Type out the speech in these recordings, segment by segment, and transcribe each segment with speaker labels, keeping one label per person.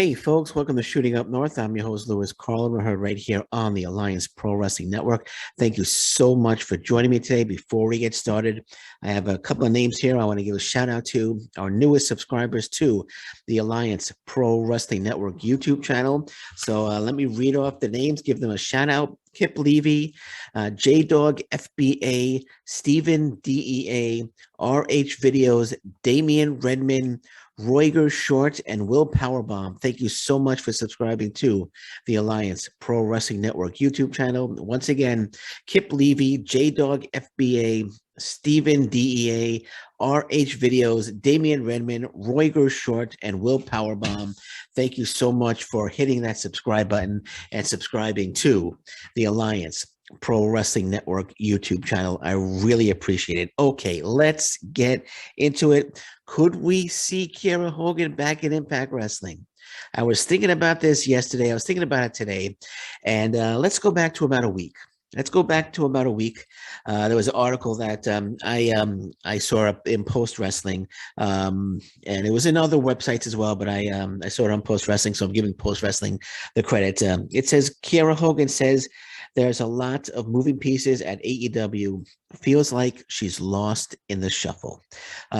Speaker 1: Hey folks, welcome to Shooting Up North. I'm your host, Louis Carlin. We're heard right here on the Alliance Pro Wrestling Network. Thank you so much for joining me today. Before we get started, I have a couple of names here I want to give a shout out to our newest subscribers to the Alliance Pro Wrestling Network YouTube channel. So let me read off the names, give them a shout out. Kip Levy, J-Dog FBA, Stephen DEA, RH Videos, Damian Redman, Royger Short, and Will Powerbomb. Thank you so much for subscribing to the Alliance Pro Wrestling Network YouTube channel. Once again, Kip Levy, J-Dog FBA, Stephen DEA, RH Videos, Damian Redman, Royger Short, and Will Powerbomb. Thank you so much for hitting that subscribe button and subscribing to the Alliance Pro Wrestling Network YouTube channel. I really appreciate it. Okay, let's get into it. Could we see Kiera Hogan back in Impact Wrestling? I was thinking about this yesterday. I was thinking about it today. And let's go back to about a week. There was an article that I saw up in Post Wrestling, and it was in other websites as well. But I saw it on Post Wrestling, so I'm giving Post Wrestling the credit. It says Kiera Hogan says there's a lot of moving pieces at AEW. Feels like she's lost in the shuffle.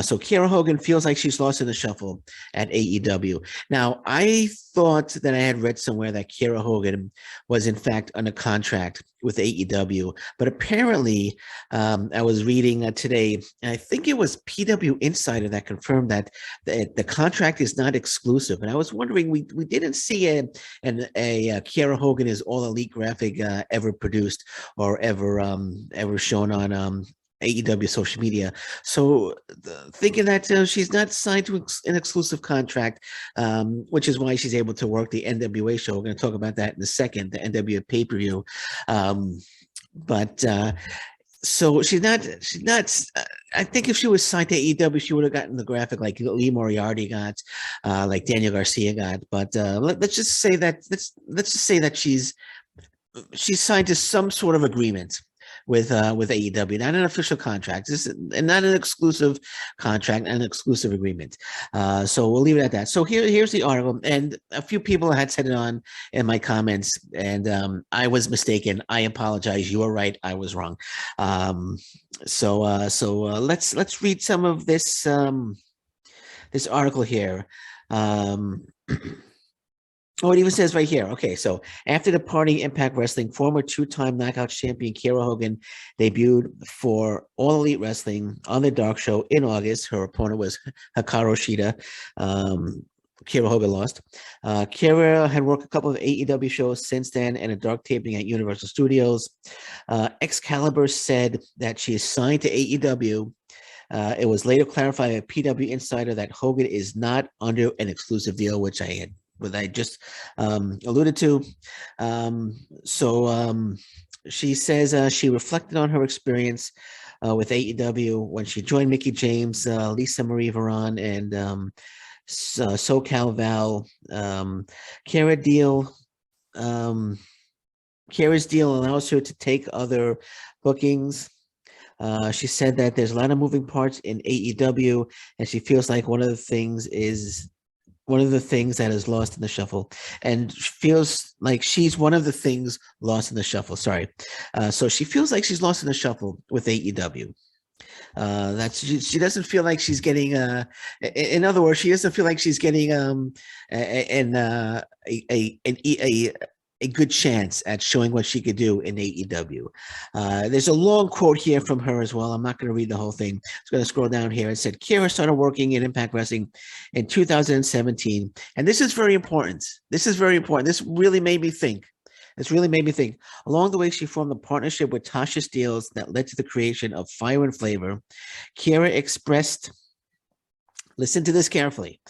Speaker 1: So Kiera Hogan feels like she's lost in the shuffle at AEW. Now, I thought that I had read somewhere that Kiera Hogan was in fact under contract with AEW, but apparently I was reading today, and I think it was PW Insider that confirmed that the contract is not exclusive. And I was wondering, we didn't see a Kiera Hogan is All Elite graphic ever produced or ever shown on AEW social media. So thinking that she's not signed to an exclusive contract, which is why she's able to work the NWA show. We're going to talk about that in a second, the NWA pay-per-view. So she's not, I think if she was signed to AEW, she would have gotten the graphic like Lee Moriarty got, like Daniel Garcia got. But let's just say that she's signed to some sort of agreement with AEW, not an official contract, and not an exclusive contract, an exclusive agreement. So we'll leave it at that. So here's the article, and a few people had said it on in my comments, and I was mistaken. I apologize. You were right. I was wrong. So let's read some of this this article here. Oh, it even says right here. Okay, so after departing Impact Wrestling, former two-time Knockouts champion Kiera Hogan debuted for All Elite Wrestling on the Dark Show in August. Her opponent was Hikaru Shida. Kiera Hogan lost. Kiera had worked a couple of AEW shows since then and a dark taping at Universal Studios. Excalibur said that she is signed to AEW. It was later clarified by PW Insider that Hogan is not under an exclusive deal, which I just alluded to. She says she reflected on her experience with AEW when she joined Mickie James, Lisa Marie Varon, and SoCal Val. Kiera's deal allows her to take other bookings. She said that there's a lot of moving parts in AEW, and she feels like one of the things that is lost in the shuffle, and feels like she's one of the things lost in the shuffle. Sorry. So she feels like she's lost in the shuffle with AEW. She doesn't feel like she's getting, in other words, she doesn't feel like she's getting a good chance at showing what she could do in AEW. There's a long quote here from her as well. I'm not going to read the whole thing. I'm going to scroll down here. It said, Kiera started working in Impact Wrestling in 2017. And this is very important. This really made me think. Along the way, she formed a partnership with Tasha Steelz that led to the creation of Fire and Flavor. Kiera expressed, listen to this carefully.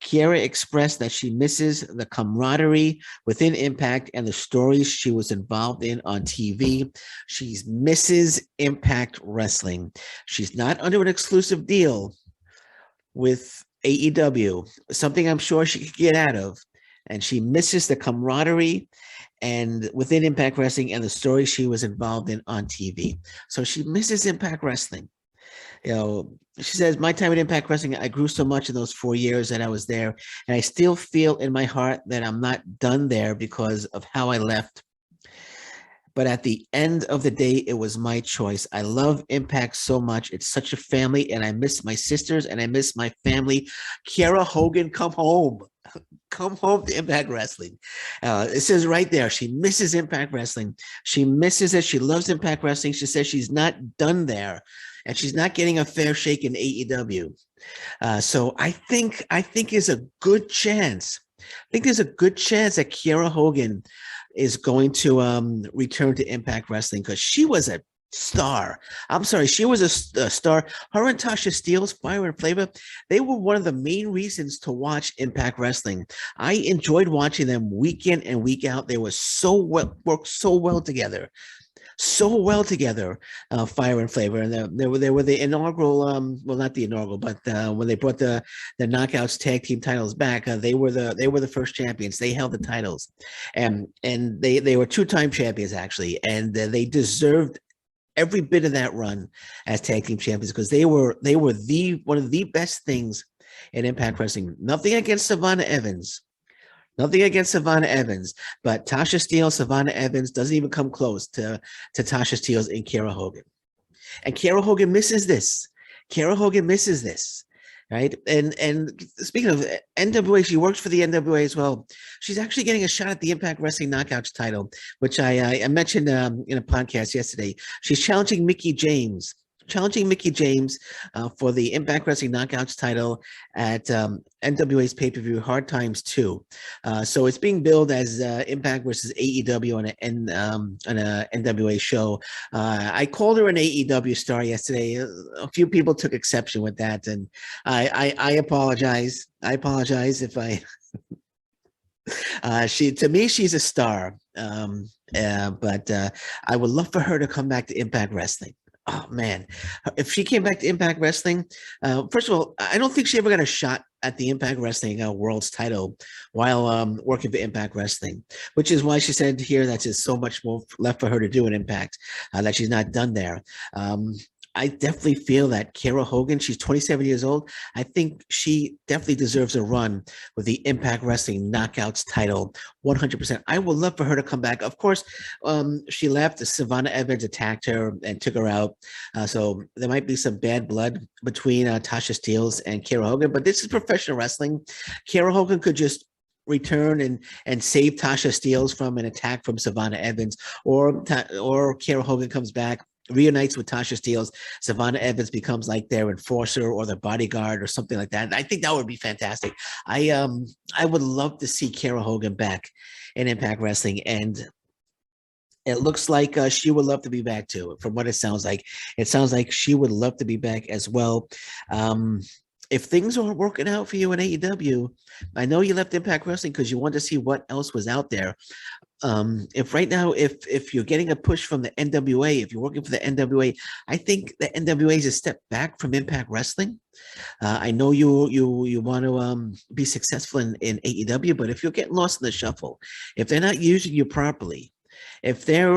Speaker 1: Kiera expressed that she misses the camaraderie within Impact and the stories she was involved in on TV. She misses Impact Wrestling. She's not under an exclusive deal with AEW, something I'm sure she could get out of. And she misses the camaraderie and within Impact Wrestling and the stories she was involved in on TV. So she misses Impact Wrestling. She says, my time at Impact Wrestling, I grew so much in those 4 years that I was there. And I still feel in my heart that I'm not done there because of how I left. But at the end of the day, it was my choice. I love Impact so much. It's such a family, and I miss my sisters and I miss my family. Kiera Hogan, come home. Come home to Impact Wrestling. It says right there, she misses Impact Wrestling. She misses it. She loves Impact Wrestling. She says she's not done there, and she's not getting a fair shake in AEW. So I think there's a good chance. I think there's a good chance that Kiera Hogan is going to return to Impact Wrestling because she was a star. I'm sorry, she was a star. Her and Tasha Steelz, Fire and Flavor, they were one of the main reasons to watch Impact Wrestling. I enjoyed watching them week in and week out. They were worked so well together. Fire and Flavor, and they were the inaugural, well, not the inaugural, but when they brought the Knockouts tag team titles back, they were the first champions. They held the titles, and they were 2-time champions actually, and they deserved every bit of that run as tag team champions because they were one of the best things in Impact Wrestling. Nothing against Savannah Evans. Nothing against Savannah Evans, but Tasha Steelz, Savannah Evans doesn't even come close to Tasha Steelz and Kiera Hogan. And Kiera Hogan misses this. Kiera Hogan misses this, right? And speaking of NWA, she works for the NWA as well. She's actually getting a shot at the Impact Wrestling Knockouts title, which I mentioned in a podcast yesterday. She's challenging Mickie James for the Impact Wrestling Knockouts title at NWA's pay-per-view Hard Times 2. So it's being billed as Impact versus AEW on a NWA show. I called her an AEW star yesterday. A few people took exception with that, and I apologize. I apologize if I. To me, she's a star. But I would love for her to come back to Impact Wrestling. Oh man, if she came back to Impact Wrestling, first of all, I don't think she ever got a shot at the Impact Wrestling World's title while working for Impact Wrestling, which is why she said here that there's so much more left for her to do in Impact, that she's not done there. I definitely feel that Kiera Hogan, she's 27 years old. I think she definitely deserves a run with the Impact Wrestling Knockouts title, 100%. I would love for her to come back. Of course, she left. Savannah Evans attacked her and took her out. So there might be some bad blood between Tasha Steelz and Kiera Hogan, but this is professional wrestling. Kiera Hogan could just return and save Tasha Steelz from an attack from Savannah Evans, or Kiera Hogan comes back, reunites with Tasha Steelz, Savannah Evans becomes like their enforcer or their bodyguard or something like that. And I think that would be fantastic. I would love to see Kiera Hogan back in Impact Wrestling, and it looks like she would love to be back too. From what it sounds like she would love to be back as well. If things aren't working out for you in AEW, I know you left Impact Wrestling because you wanted to see what else was out there. If right now, if you're getting a push from the NWA, if you're working for the NWA, I think the NWA is a step back from Impact Wrestling. I know you want to be successful in AEW, but if you're getting lost in the shuffle, if they're not using you properly, if they're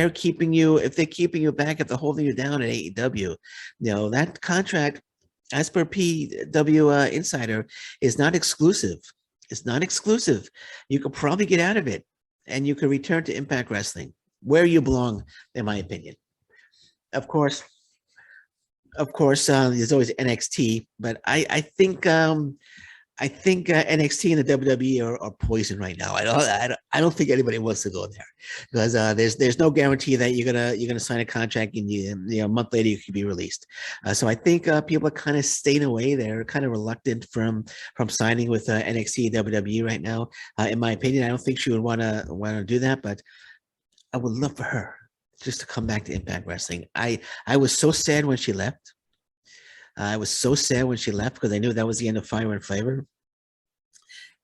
Speaker 1: keeping you back, if they're holding you down at AEW, that contract, as per PW Insider, is not exclusive. It's not exclusive. You could probably get out of it, and you could return to Impact Wrestling, where you belong, in my opinion. Of course, there's always NXT, but I think NXT and the WWE are poison right now. I don't think anybody wants to go there because there's no guarantee that you're gonna sign a contract and a month later you could be released. So I think people are kind of staying away. They're kind of reluctant from signing with NXT and WWE right now. In my opinion, I don't think she would want to do that, but I would love for her just to come back to Impact Wrestling. I was so sad when she left. I was so sad when she left because I knew that was the end of Fire and Flavor.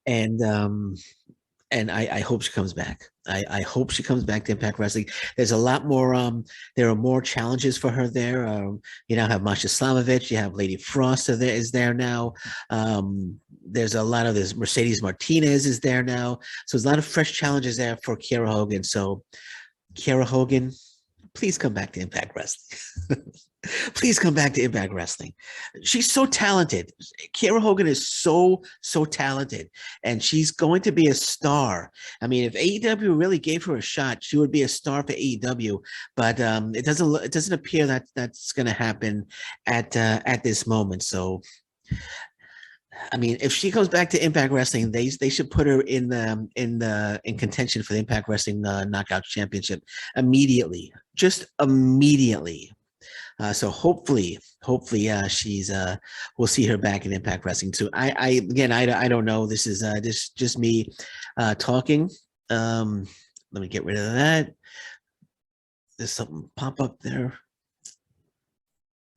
Speaker 1: And I hope she comes back. I hope she comes back to Impact Wrestling. There's a lot more. There are more challenges for her there. You now have Masha Slamovich. You have Lady Frost is there now. There's a lot of this. Mercedes Martinez is there now. So there's a lot of fresh challenges there for Kiera Hogan. So Kiera Hogan, please come back to Impact Wrestling. Please come back to Impact Wrestling. She's so talented. Kiera Hogan is so talented, and she's going to be a star. I mean, if AEW really gave her a shot, she would be a star for AEW. But it doesn't appear that that's going to happen at this moment. So, I mean, if she comes back to Impact Wrestling, they should put her in contention for the Impact Wrestling Knockout Championship immediately, just immediately. So hopefully, she's we'll see her back in Impact Wrestling too. I don't know. This is just me talking. Let me get rid of that. There's something pop up there.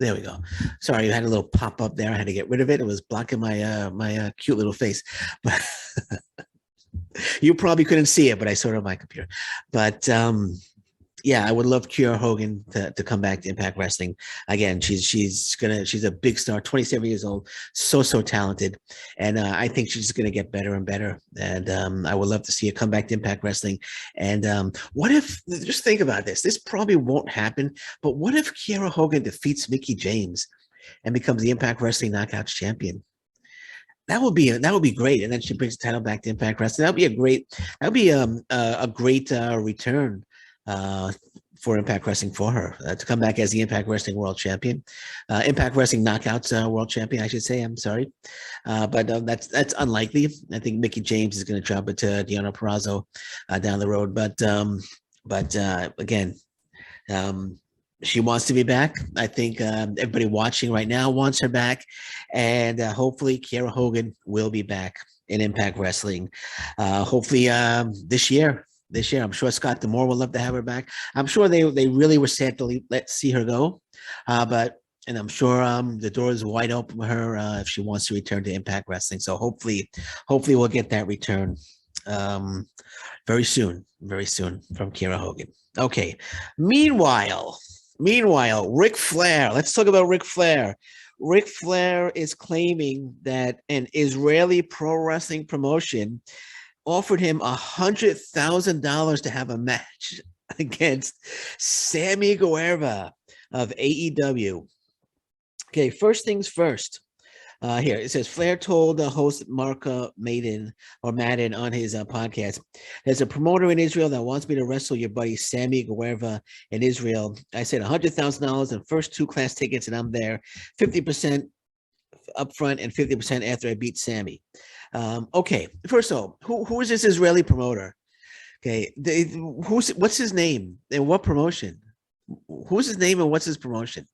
Speaker 1: There we go. Sorry, you had a little pop up there. I had to get rid of it. It was blocking my cute little face. But you probably couldn't see it, but I saw it on my computer. But yeah, I would love Kiera Hogan to come back to Impact Wrestling again. She's a big star, 27 years old, so talented, and I think she's gonna get better and better. And I would love to see her come back to Impact Wrestling. And what if? Just think about this. This probably won't happen, but what if Kiera Hogan defeats Mickie James and becomes the Impact Wrestling Knockouts champion? That would be great, and then she brings the title back to Impact Wrestling. That would be a great return for Impact Wrestling for her to come back as the Impact Wrestling World Champion, Impact Wrestling Knockouts World Champion, I should say. I'm sorry, but that's unlikely. I think Mickie James is going to drop it to Deonna Purrazzo down the road. But again, she wants to be back. I think everybody watching right now wants her back, and hopefully Kiera Hogan will be back in Impact Wrestling. Hopefully this year. I'm sure Scott D'Amore would love to have her back. I'm sure they really were sad to see her go, and I'm sure the door is wide open for her if she wants to return to Impact Wrestling. So hopefully we'll get that return very soon from Kiera Hogan. Okay. Meanwhile, Ric Flair. Let's talk about Ric Flair. Ric Flair is claiming that an Israeli pro wrestling promotion offered him $100,000 to have a match against Sammy Guevara of AEW. Okay, first things first. Here it says Flair told the host Mark Madden on his podcast, "There's a promoter in Israel that wants me to wrestle your buddy Sammy Guevara in Israel. I said $100,000 and first 2 class tickets, and I'm there, 50% up front and 50% after I beat Sammy." Okay, first of all, who is this Israeli promoter? Okay, what's his name and what promotion? Who's his name and what's his promotion?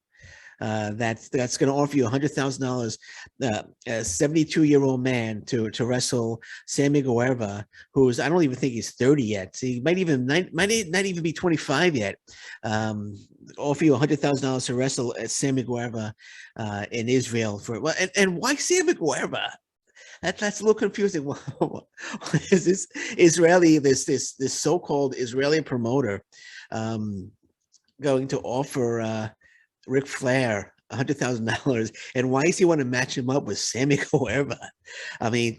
Speaker 1: That's going to offer you $100,000, a 72-year-old man to wrestle Sammy Guevara, who's, I don't even think he's 30 yet. So he might not even be 25 yet. Offer you $100,000 to wrestle Sammy Guevara in Israel and why Sammy Guevara? That's a little confusing. What is this Israeli, this so-called Israeli promoter going to offer Ric Flair $100,000, and why does he want to match him up with Sammy Guevara? I mean,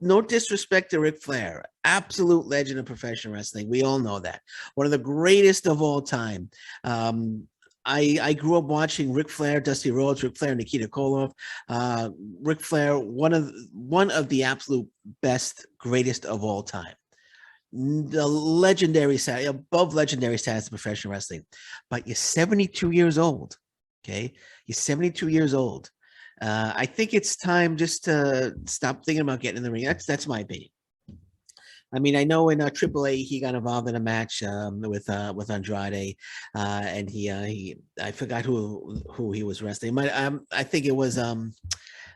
Speaker 1: no disrespect to Ric Flair, absolute legend of professional wrestling. We all know that, one of the greatest of all time. I grew up watching Ric Flair, Dusty Rhodes, Ric Flair, Nikita Koloff. Ric Flair, one of the absolute best, greatest of all time. The legendary status, above legendary status of professional wrestling. But you're 72 years old. Okay, you're 72 years old. I think it's time just to stop thinking about getting in the ring. That's my opinion. I mean, I know in AAA he got involved in a match with Andrade, and he I forgot who he was wrestling. I think it was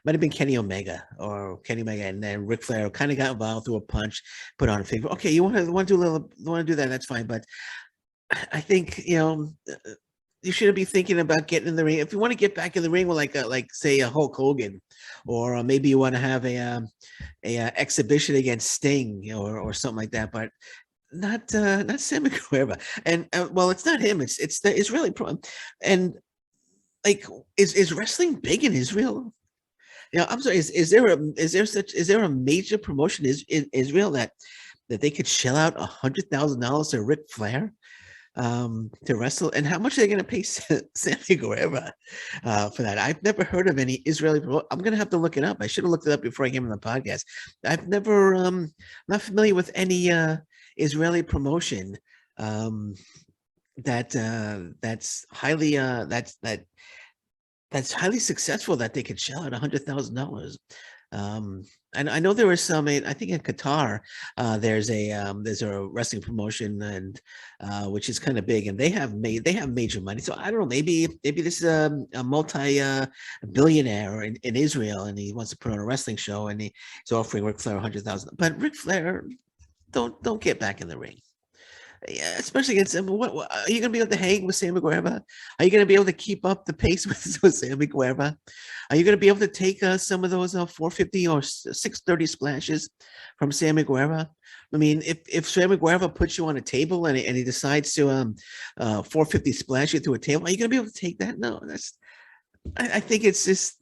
Speaker 1: might have been Kenny Omega, and then Ric Flair kind of got involved through a punch, put on a figure. Okay, you want to do that? That's fine, but I think you shouldn't be thinking about getting in the ring. If you want to get back in the ring with like say a Hulk Hogan, or maybe you want to have a exhibition against Sting or something like that, but not Sammy Guevara. And well, it's not him. It's the Israeli pro. And like, is wrestling big in Israel? I'm sorry. Is there a major promotion in Israel that they could shell out $100,000 to Ric Flair to wrestle, and how much are they going to pay Sammy Guevara for that? I've never heard of any Israeli. I'm going to have to look it up. I should have looked it up before I came on the podcast. I've never, not familiar with any Israeli promotion that's highly that's highly successful that they could shell out $100,000. And I know there was some. I think in Qatar, there's a wrestling promotion, and which is kind of big, and they have major money. So I don't know. Maybe this is a multi billionaire in Israel, and he wants to put on a wrestling show, and he's offering Ric Flair 100,000. But Ric Flair, don't get back in the ring. Yeah, especially against him. What are you going to be able to hang with Sammy Guevara? Are you going to be able to keep up the pace with Sammy Guevara? Are you going to be able to take some of those 450 or 630 splashes from Sammy Guevara? I mean, if Sammy Guevara puts you on a table and he decides to 450 splash you through a table, are you going to be able to take that? No, I think it's just.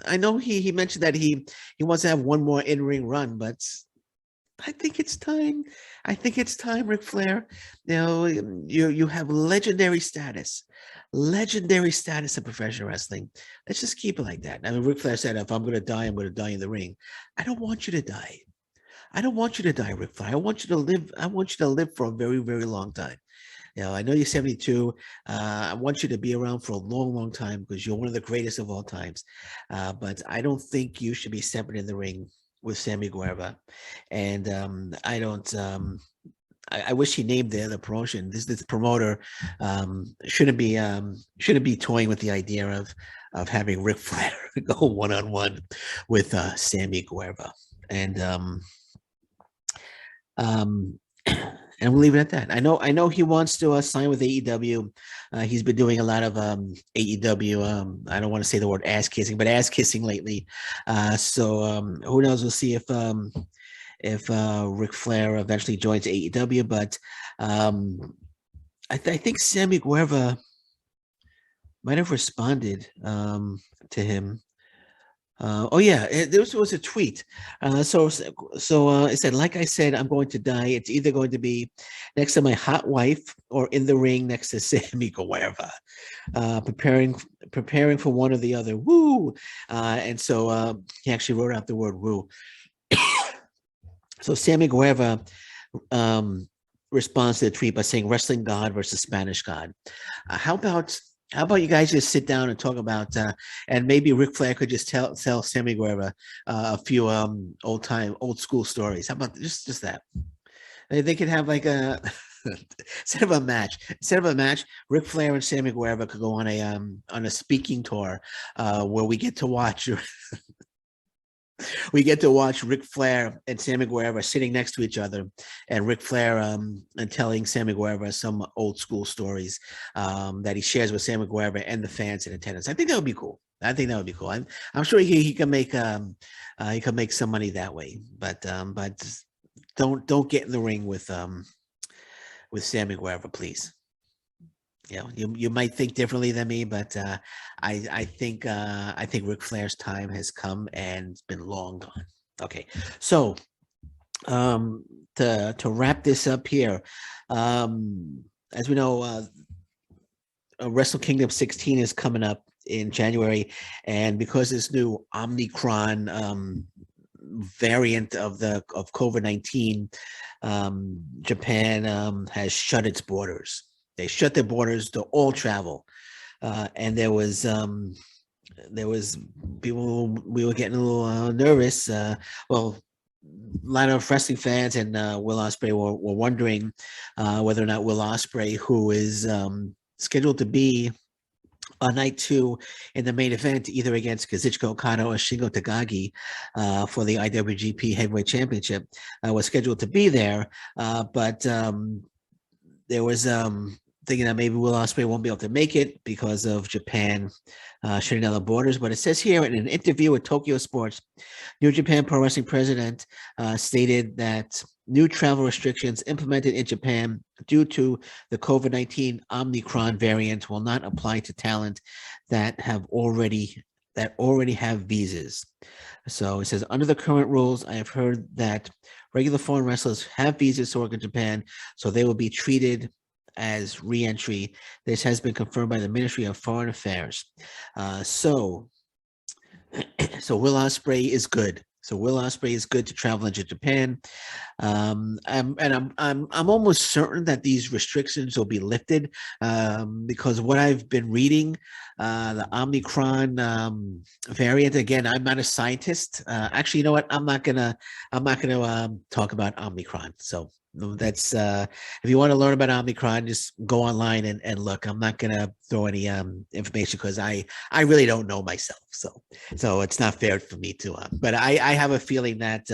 Speaker 1: I know he mentioned that he wants to have one more in-ring run, but I think it's time. I think it's time, Ric Flair. You know, you have legendary status in professional wrestling. Let's just keep it like that. I mean, Ric Flair said, "If I'm going to die, I'm going to die in the ring." I don't want you to die. I don't want you to die, Ric Flair. I want you to live. I want you to live for a very, very long time. You know, I know you're 72. I want you to be around for a long, long time because you're one of the greatest of all times. But I don't think you should be stepping in the ring with Sammy Guevara, and I don't. I wish he named the promotion. This promoter shouldn't be toying with the idea of having Ric Flair go one-on-one with Sammy Guevara, and and we'll leave it at that. I know he wants to sign with AEW. He's been doing a lot of AEW. I don't want to say the word ass kissing, but ass kissing lately. So who knows? We'll see if Ric Flair eventually joins AEW. But I think Sammy Guevara might have responded to him. Oh yeah, there was a tweet. So it said, like I said, I'm going to die. It's either going to be next to my hot wife or in the ring next to Sammy Guevara, preparing for one or the other. Woo! And so he actually wrote out the word woo. So Sammy Guevara responds to the tweet by saying "Wrestling God versus Spanish God." How about you guys just sit down and talk about, and maybe Ric Flair could just tell Sammy Guevara a few old school stories. How about just that? They could have like a instead of a match, Ric Flair and Sammy Guevara could go on a speaking tour where we get to watch. We get to watch Ric Flair and Sammy Guevara sitting next to each other, and Ric Flair and telling Sammy Guevara some old school stories that he shares with Sammy Guevara and the fans in attendance. I think that would be cool. I'm sure he can make some money that way. But don't get in the ring with Sammy Guevara, please. You know, you might think differently than me, but I think Ric Flair's time has come and it's been long gone. Okay, so to wrap this up here, as we know, Wrestle Kingdom 16 is coming up in January, and because this new Omicron variant of COVID-19, Japan has shut its borders. They shut their borders to all travel, and there was people. We were getting a little nervous. Well, a lot of wrestling fans and Will Ospreay were wondering whether or not Will Ospreay, who is scheduled to be on night 2 in the main event, either against Kazuchika Okada or Shingo Takagi for the IWGP Heavyweight Championship, was scheduled to be there, but there was thinking that maybe Will Ospreay won't be able to make it because of Japan shutting down the borders. But it says here in an interview with Tokyo Sports, New Japan Pro Wrestling president stated that new travel restrictions implemented in Japan due to the COVID-19 Omicron variant will not apply to talent that already have visas. So it says, under the current rules, I have heard that regular foreign wrestlers have visas to work in Japan, so they will be treated as re-entry. This has been confirmed by the Ministry of Foreign Affairs. So Will Ospreay is good. So Will Ospreay is good to travel into Japan. I'm almost certain that these restrictions will be lifted because what I've been reading, the Omicron variant. Again, I'm not a scientist. Actually, you know what? I'm not gonna talk about Omicron. So that's if you want to learn about Omicron, just go online and look. I'm not gonna throw any information because I really don't know myself. So it's not fair for me to. But I have a feeling that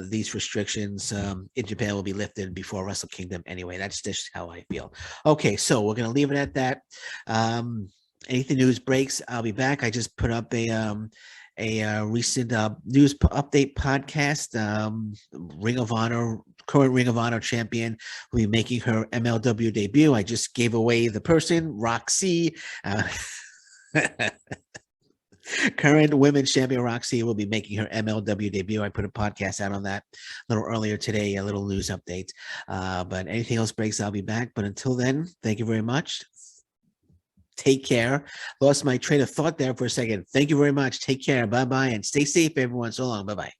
Speaker 1: these restrictions in Japan will be lifted before Wrestle Kingdom. Anyway, that's just how I feel. Okay, so we're gonna leave it at that. Anything news breaks, I'll be back. I just put up a recent news update podcast. Ring of Honor, current Ring of Honor champion, will be making her MLW debut. I just gave away the person, Roxy. Current women's champion Roxy will be making her MLW debut. I put a podcast out on that a little earlier today, a little news update. But anything else breaks, I'll be back. But until then, thank you very much. Take care. Lost my train of thought there for a second. Thank you very much. Take care. Bye-bye. And stay safe, everyone. So long. Bye-bye.